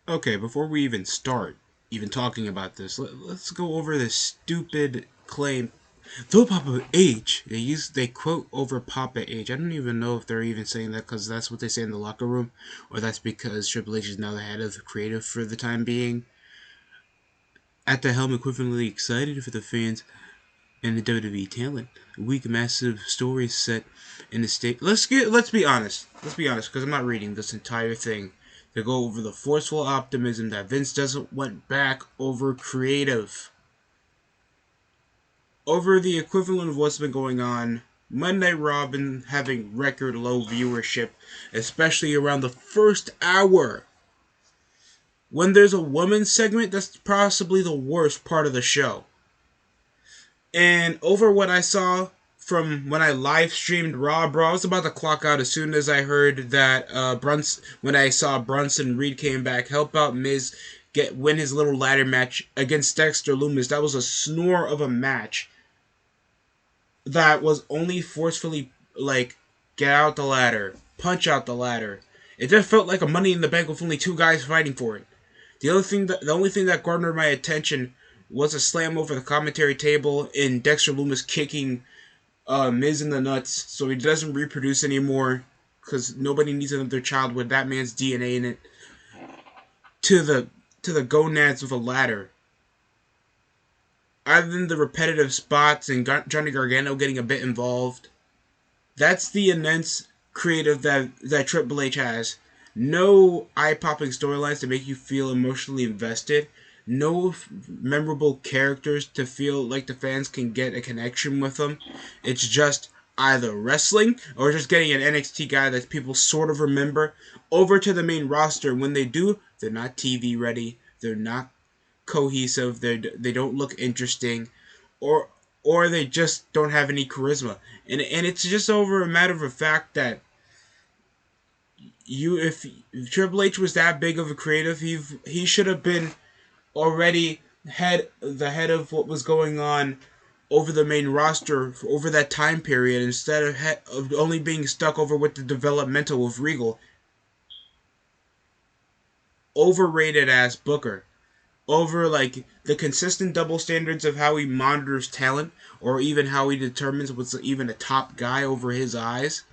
Okay, before we even start even talking about this, let's go over this stupid claim. Though Papa H, they quote over Papa H. I don't even know if they're even saying that because that's what they say in the locker room, or that's because Triple H is now the head of the creative for the time being. At the helm, equivalently excited for the fans and the WWE talent. Weak, massive story set in the state. Let's be honest. Let's be honest, because I'm not reading this entire thing. To go over the forceful optimism that Vince doesn't want back over creative, over the equivalent of what's been going on. Monday Night Raw been having record low viewership, especially around the first hour. When there's a women's segment, that's possibly the worst part of the show. And over what I saw from when I live streamed Raw, bro, I was about to clock out as soon as I heard that when I saw Brunson Reed came back, help out Miz win his little ladder match against Dexter Loomis. That was a snore of a match that was only forcefully like get out the ladder, punch out the ladder. It just felt like a Money in the Bank with only two guys fighting for it. The only thing that garnered my attention was a slam over the commentary table and Dexter Loomis kicking Miz in the nuts so he doesn't reproduce anymore because nobody needs another child with that man's DNA in it. To the gonads with a ladder. Other than the repetitive spots and Johnny Gargano getting a bit involved, that's the immense creative that Triple H has. No eye-popping storylines to make you feel emotionally invested. No memorable characters to feel like the fans can get a connection with them. It's just either wrestling or just getting an NXT guy that people sort of remember over to the main roster. When they do, they're not TV ready. They're not cohesive. They don't look interesting, or they just don't have any charisma. And it's just over a matter of a fact that if Triple H was that big of a creative, he should have been already the head of what was going on over the main roster over that time period instead of only being stuck over with the developmental of Regal. Overrated ass Booker. Over like the consistent double standards of how he monitors talent or even how he determines what's even a top guy over his eyes,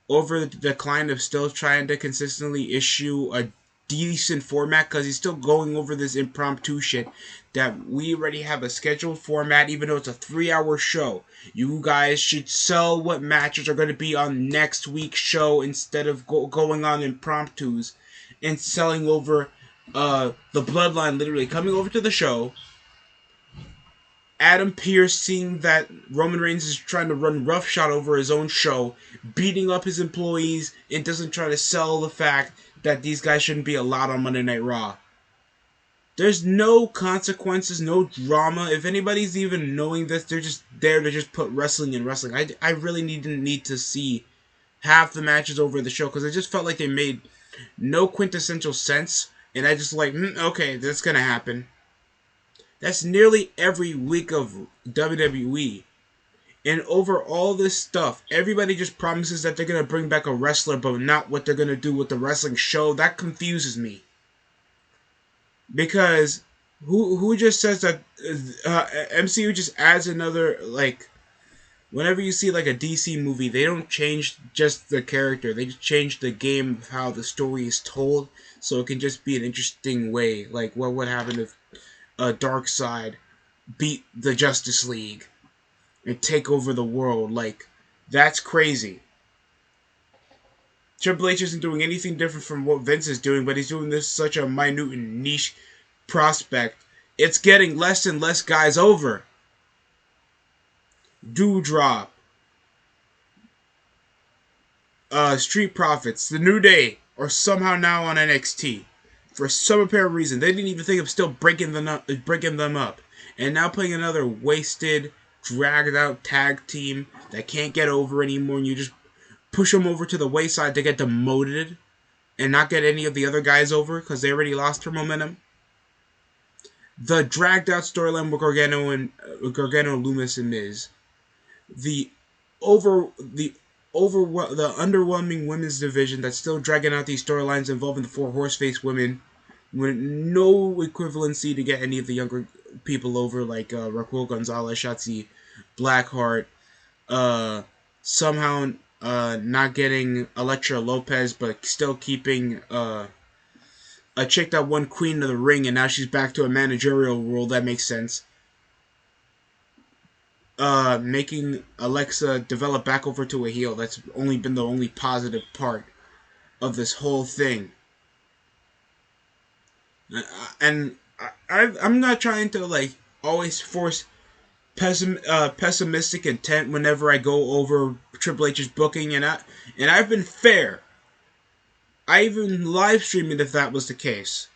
over the decline of still trying to consistently issue a decent format because he's still going over this impromptu shit that we already have a scheduled format even though it's a 3-hour show. You guys should sell what matches are going to be on next week's show instead of going on impromptus and selling over the bloodline literally coming over to the show. Adam Pearce seeing that Roman Reigns is trying to run roughshod over his own show, beating up his employees, and doesn't try to sell the fact that these guys shouldn't be allowed on Monday Night Raw. There's no consequences, no drama. If anybody's even knowing this, they're just there to just put wrestling in wrestling. I really didn't need to see half the matches over the show because I just felt like they made no quintessential sense. And I just like, okay, that's going to happen. That's nearly every week of WWE. And over all this stuff, everybody just promises that they're going to bring back a wrestler, but not what they're going to do with the wrestling show. That confuses me. Because who just says that MCU just adds another, like, whenever you see like a DC movie, they don't change just the character. They just change the game of how the story is told. So it can just be an interesting way. Like, what would happen if Darkseid beat the Justice League and take over the world? Like, that's crazy. Triple H isn't doing anything different from what Vince is doing, but he's doing this such a minute and niche prospect. It's getting less and less guys over. Doudrop, Street Profits, The New Day are somehow now on NXT. For some apparent reason, they didn't even think of still breaking them up, and now playing another wasted, dragged out tag team that can't get over anymore, and you just push them over to the wayside to get demoted and not get any of the other guys over because they already lost their momentum. The dragged out storyline with Gargano, Loomis, and Miz. The underwhelming women's division that's still dragging out these storylines involving the four horseface women. with no equivalency to get any of the younger people over, like Raquel Gonzalez, Shotzi Blackheart, uh, somehow not getting Elektra Lopez, but still keeping a chick that won Queen of the Ring, and now she's back to a managerial role. That makes sense. Making Alexa develop back over to a heel. That's only been the only positive part of this whole thing. And I'm not trying to like always force pessimistic intent whenever I go over Triple H's booking, and I've been fair. I even live stream it if that was the case.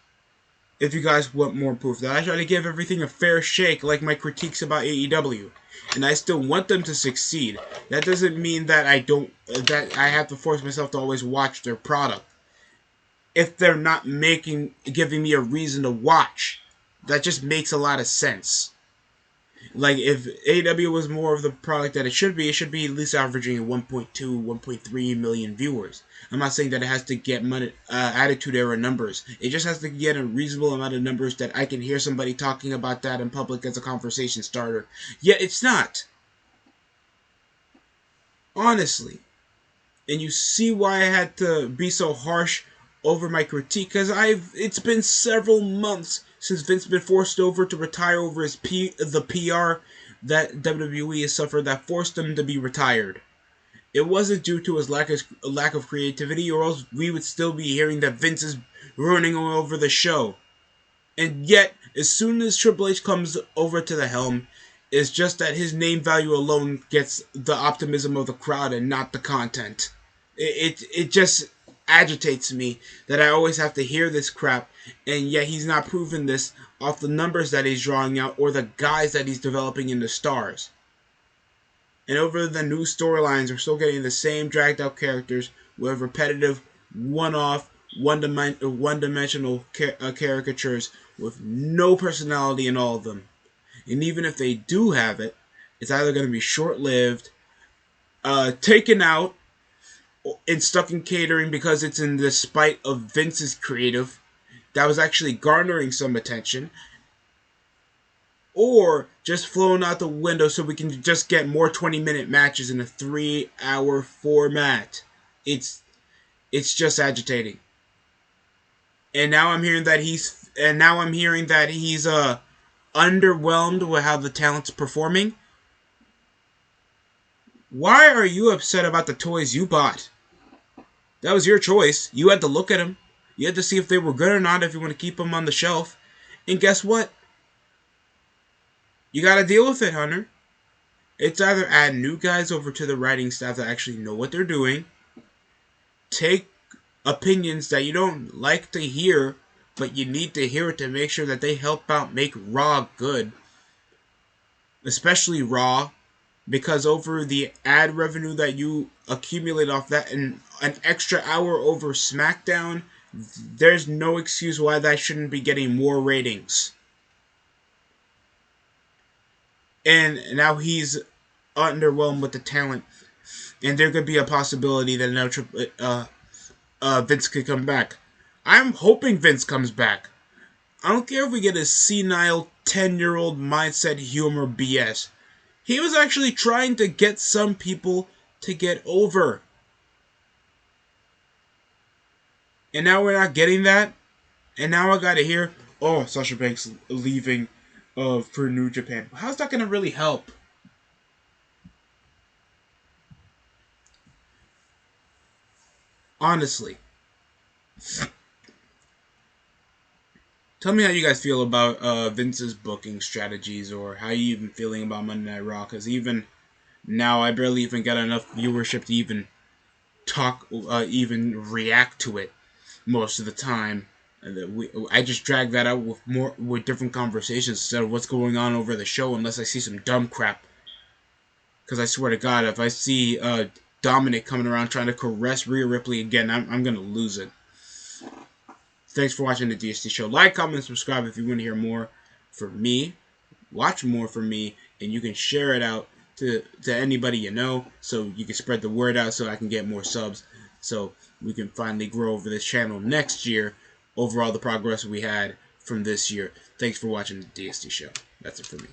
If you guys want more proof that I try to give everything a fair shake, like my critiques about AEW, and I still want them to succeed. That doesn't mean that I have to force myself to always watch their product. If they're not giving me a reason to watch, that just makes a lot of sense. Like, if AEW was more of the product that it should be at least averaging 1.2, 1.3 million viewers. I'm not saying that it has to get Attitude Era numbers. It just has to get a reasonable amount of numbers that I can hear somebody talking about that in public as a conversation starter. Yet it's not. Honestly. And you see why I had to be so harsh over my critique, because it's been several months since Vince been forced over to retire over the PR that WWE has suffered that forced him to be retired. It wasn't due to his lack of creativity, or else we would still be hearing that Vince is ruining over the show. And yet, as soon as Triple H comes over to the helm, it's just that his name value alone gets the optimism of the crowd and not the content. It just agitates me that I always have to hear this crap, and yet he's not proving this off the numbers that he's drawing out or the guys that he's developing into stars. And over the new storylines, we're still getting the same dragged out characters with repetitive, one-off, one-dimensional caricatures with no personality in all of them. And even if they do have it, it's either going to be short-lived, taken out, and stuck in catering because it's in the spite of Vince's creative that was actually garnering some attention, or just flown out the window so we can just get more 20-minute matches in a 3-hour format. It's just agitating. And now I'm hearing that he's underwhelmed with how the talent's performing. Why are you upset about the toys you bought? That was your choice. You had to look at them. You had to see if they were good or not if you want to keep them on the shelf. And guess what? You gotta deal with it, Hunter. It's either add new guys over to the writing staff that actually know what they're doing, take opinions that you don't like to hear, but you need to hear it to make sure that they help out make Raw good. Especially Raw, because over the ad revenue that you accumulate off that and an extra hour over SmackDown, there's no excuse why that shouldn't be getting more ratings. And now he's underwhelmed with the talent, and there could be a possibility that now Vince could come back. I'm hoping Vince comes back. I don't care if we get a senile 10-year-old mindset humor BS. He was actually trying to get some people to get over. And now we're not getting that. And now I gotta hear, oh, Sasha Banks leaving for New Japan. How's that gonna really help? Honestly. Tell me how you guys feel about Vince's booking strategies, or how you even feeling about Monday Night Raw, because even now I barely even get enough viewership to even even react to it most of the time. I just drag that out with different conversations instead of what's going on over the show, unless I see some dumb crap. Because I swear to God, if I see Dominic coming around trying to caress Rhea Ripley again, I'm gonna lose it. Thanks for watching the DST show. Like, comment, subscribe if you want to hear more from me. Watch more from me, and you can share it out to anybody you know, so you can spread the word out so I can get more subs, so we can finally grow over this channel next year overall the progress we had from this year. Thanks for watching the DST show. That's it for me.